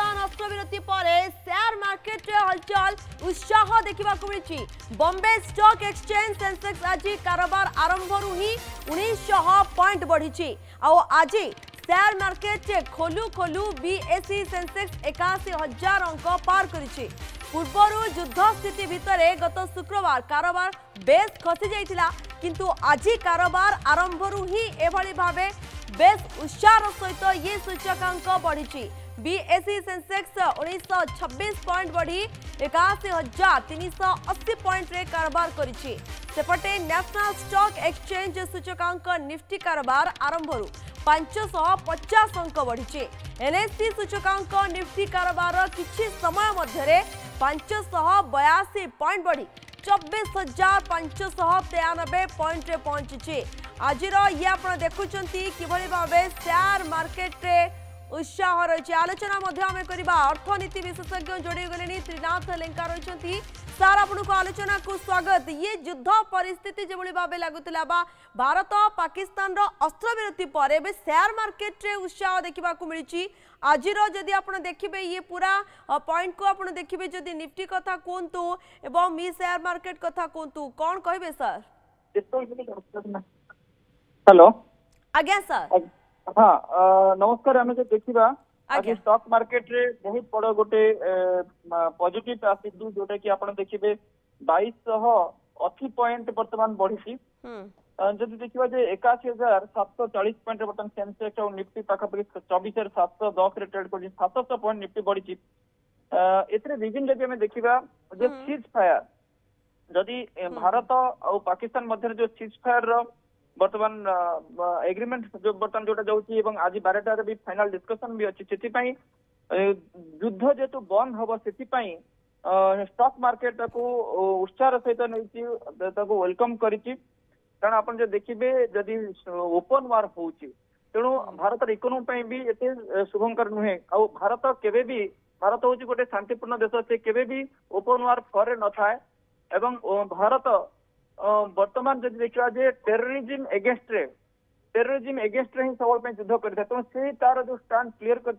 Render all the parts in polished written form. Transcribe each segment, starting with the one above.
पाकिस्तान अस्त्रविरति पर share market रे हलचल उत्साह देखा मिली। बॉम्बे स्टॉक एक्सचेंज सेंसेक्स आज कारोबार आरंभ ही 1900 पॉइंट बढ़ी। आज शेयर मार्केट खोलू खोलू बीएसई सेंसेक्स 81,000 अंक पार करिछि। पूर्वर युद्ध स्थिति भितर गत शुक्रवार कारोबार बेस खसी जाइथिला, किंतु आज कारोबार आरंभ ही एभली भावे बेस उत्साह सहित ये सूचकांक बढ़ी। बीएसई सेंसेक्स 1926 पॉइंट बढ़ी 81,380 पॉइंट रे कारोबार करिछि। सेपटे नेशनल स्टॉक एक्सचेंज सूचकांक निफ्टी कारोबार आरंभ 550 अंक बढ़ी। एनएससी सूचकांक निफ्टी कारोबार किछि समय मध्यरे 582 पॉइंट बढ़ी 24,593 पॉइंट रे पहुंची। आज ये आप देखुंती किभली भावे शेयर मार्केट रे उत्साह रही। आलोचना आम करवा अर्थनीति विशेषज्ञ जोड़ी गले त्रिनाथ लेंका रही। सार आपको आलोचना को स्वागत। ये युद्ध परिस्थिति जो भाव लगुला भारत पाकिस्तान अस्त्रविरति पर शेयर मार्केट रे उत्साह देखा मिली। आज जदि आप देखिए ये पूरा पॉइंट को आप देखिए जदि निफ्टी कथा कहतु एवं मी शेयर मार्केट कथा कहतु कौन कहे सर? हेलो आज्ञा सर। हाँ नमस्कार। आम जो देखा आज स्टॉक मार्केट रे बहुत बड़ गोटे पॉजिटिव आसीचु जोटा कि आप देखिए 2280 पॉइंट बर्तमान बढ़ी। जदि देखा 81,740 पॉइंट बर्तमान सेंसेक्स और निफ्टी पाखापाखि 24,710 रे ट्रेड कर 700 पॉइंट निफ्टी बढ़ी। एथरे रीजन जदि आम देखा जो सीज फायर जदि भारत और पाकिस्तान मध्य जो सीज फायर बर्तमान एग्रीमेंट जो बर्तमान जोटा जाउची एवं आज 12टार भी फाइनल डिस्कशन भी अच्छी से युद्ध जेतु बंद हम से स्टॉक मार्केट उत्साह सहित नहीं वेलकम करिछि। कारण आप देखिए जदि ओपन वार होउची तेणु भारत इकोनॉमी भी एते शुभंकर नुहे। आ भारत हूँ गोटे शांतिपूर्ण देश से केबे भी ओपन वार करे न थाए एवं भारत वर्तमान जब देखा टेररिज्म एगेंस्ट रे ही सब युद्ध कर तेणु तार जो स्टांड क्लीयर कर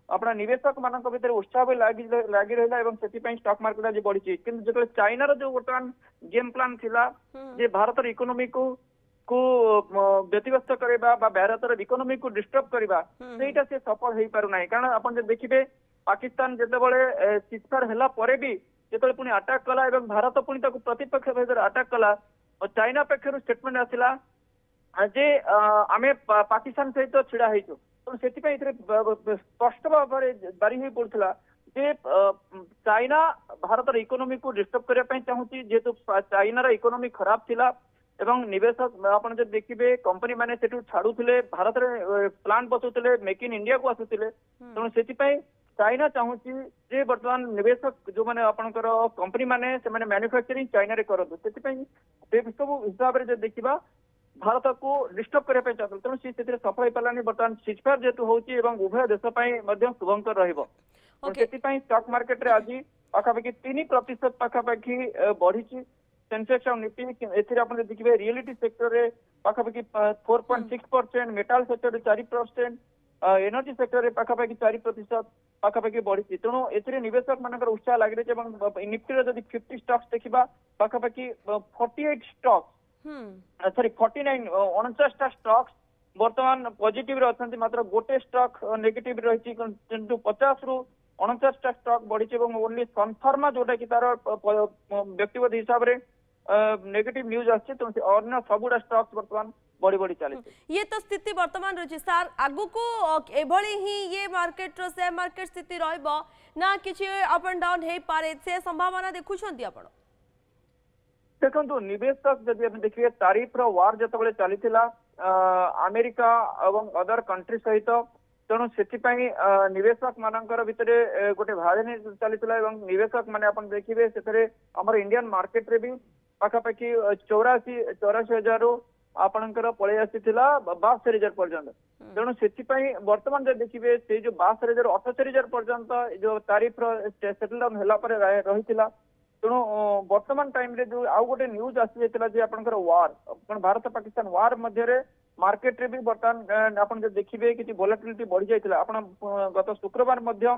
अपना निवेशक मान भर उत्साह भी लगी रहा स्टॉक मार्केट आज बढ़ी। किंतु जो चाइनार जो बर्तमान गेम प्लान थिला जे भारत इकोनॉमी को व्यतिव्यस्त करवा भारतर इकोनॉमी को डिस्टर्ब करवा सेटा से सफल हो पारना। कारण आप देखिए पाकिस्तान जितेबाला सीजफायर है पर भी जो पुणी अटैक कला एवं भारत पुणी प्रतिपक्ष भाव अटैक कला और चाइना पक्षर स्टेटमेंट आसला जे आमे पाकिस्तान सहित छिड़ा होइछु। तो से स्पष्ट भाव में बारी हो पड़ा जे चाइना भारत इकोनॉमी को डिस्टर्ब करने चाहूँगी जेहेतु चाइनार इकोनॉमी खराब थिला एवं निवेशक आप देखिए कंपनी मैंने छाड़ुले भारत में प्लांट बसुले मेक इन इंडिया को आसुले। तेणु से चाइना चाहूँगी जे बर्तमान निवेशक जो मैंने आपंकर कंपनी मैंने से मैन्युफैक्चरिंग चाइना रे करतु से सब हिसाब से देखा भारत को डिस्टर्ब करने चाहते तेणु सी सफल हो पारानी। बर्तमान सीजफायर जेहेतु होची एवं उभय देश शुभंकर रहिबो। स्टॉक मार्केट रे आज पाखापाखि 3% पाखापाखि बढ़ी सेंसेक्स और निफ्टी। एथिरे आपण देखिबे रियलिटी सेक्टर रे पाखापाखि 4.6%, मेटाल सेक्टर रे 4%, एनर्जी सेक्टर रे पाखापाखि 4% पाखापाखि बढ़ी। तेणु एथिरे निवेशक मानकर उत्साह लगी रही। निफ्टी जदि 50 स्टॉक्स देखा पाखापाखि 48 स्टॉक्स सॉरी 49 49टा स्टॉक्स बर्तमान पॉजिटिव रे अछंती, मात्र गोटे स्टॉक नेगेटिव रही। किंतु 50 रु 49टा स्टॉक बढ़ी ओनली सनफार्मा जोटा कि तार व्यक्तिगत हिसाब से नेगेटिव न्यूज आछे अन्य सबुड़ा स्टॉक्स बर्तमान बढ़ी बढ़ी चले। ये तो स्थिति वर्तमान रही सर आगु को एभली ही ये मार्केट रो शेयर मार्केट स्थिति रहइबो ना किछि अप एंड डाउन हे पारे से संभावना देखुछंती आपण? देखो निवेशक जदि आप देखिए तारीफ वार जो चली अमेरिका और अदर कंट्री सहित तेणु से निवेशक मानकर भितर गोटे भाजनी चली निवेशक माने अपन देखिए से इंडियन मार्केट रे भी पाखापाखि 84,000 रु आपणकर पलि आसी 72,000 पर्यंत। तेणु से बर्तमान जब देखिए से जो 72,000 78,000 पर्यंत जो तारीफ सेटल डाउन है रही। तेणु वर्तमान टाइम रे जो आउ गोटे न्यूज आसी जाइतिला जे आपनकर वार भारत पाकिस्तान वार मध्य मार्केट रे भी बर्तमान आपण जो देखिबे कि वोलेटिलिटी बढ़ी जाइतिला आपण गत शुक्रवार मध्य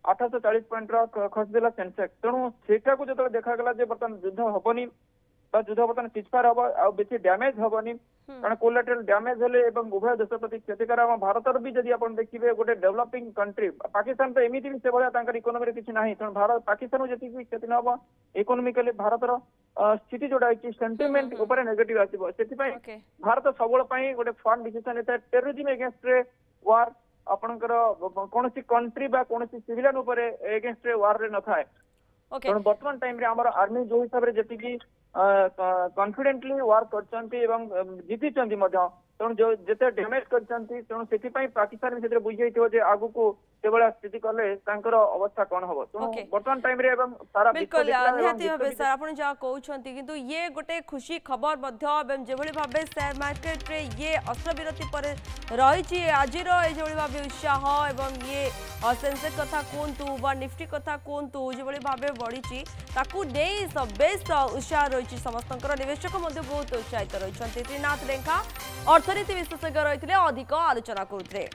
840 पॉइंट खस देला सेंसेक्स तेणु सेटा को जो देखा गला जे बर्तमान युद्ध हबनी युद्ध बर्तमान सिजफायर हम आ बेसी डैमेज हबनी कारण कोलेटरल डैमेज हेले एवं उभय देश प्रति क्षतिकार हम भारतर भी जदि आपण देखिबे गोटे डेवलपिंग कंट्री पाकिस्तान तो एमिति भी से भलिया तांकर इकोनॉमी रे किछि नाही तेणु भारत पाकिस्तान जति भी क्षति न हबो इकोनॉमिकली भारतर स्थिति जोड़ा है सेंटिमेंट ऊपर नेगेटिव आसीबो सेति पई भारत सबल पई गोटे फंड डिसीजन एता टेररिज्म अगेंस्ट रे वार आपनकर कोनसी कंट्री बा कोनसी सिविलियन ऊपर अगेंस्ट रे वार रे न थाए तेणु वर्तमान टाइम रे हमर आर्मी जो हिसाब रे जति की कॉन्फिडेंटली वर्क करछंती एवं जीतिछंती मध्य तेणु जो जेते डैमेज करछंती तेणु सेति पई पाकिस्तान से बुझी जाइथिबो जे आगु को केवल स्थिति कले तांकर अवस्था कोन हबो तेणु वर्तमान टाइम रे एवं सारा बिल्कुल निहाती भाबे सर आपण जा कहउछंती किंतु ये गोटे खुशी खबर मध्य एवं जेभली भाबे शेयर मार्केट रे ये अस्त्रविरति पर रहिछि आजिर ए जेभली भाबे उत्साह एवं ये सेंसेक्स कथा कोंतु बा निफ्टी कथा कोंतु जेभली भाबे बढ़िछि ताकू देई सब बेस उत्साह रहिछि समस्तंकर निवेशक मध्य बहुत उत्साहित रहिछंती त्रिनाथ लेखा अर्थनीति विशेषज्ञ रहिथिले अधिक आलोचना करुथिले।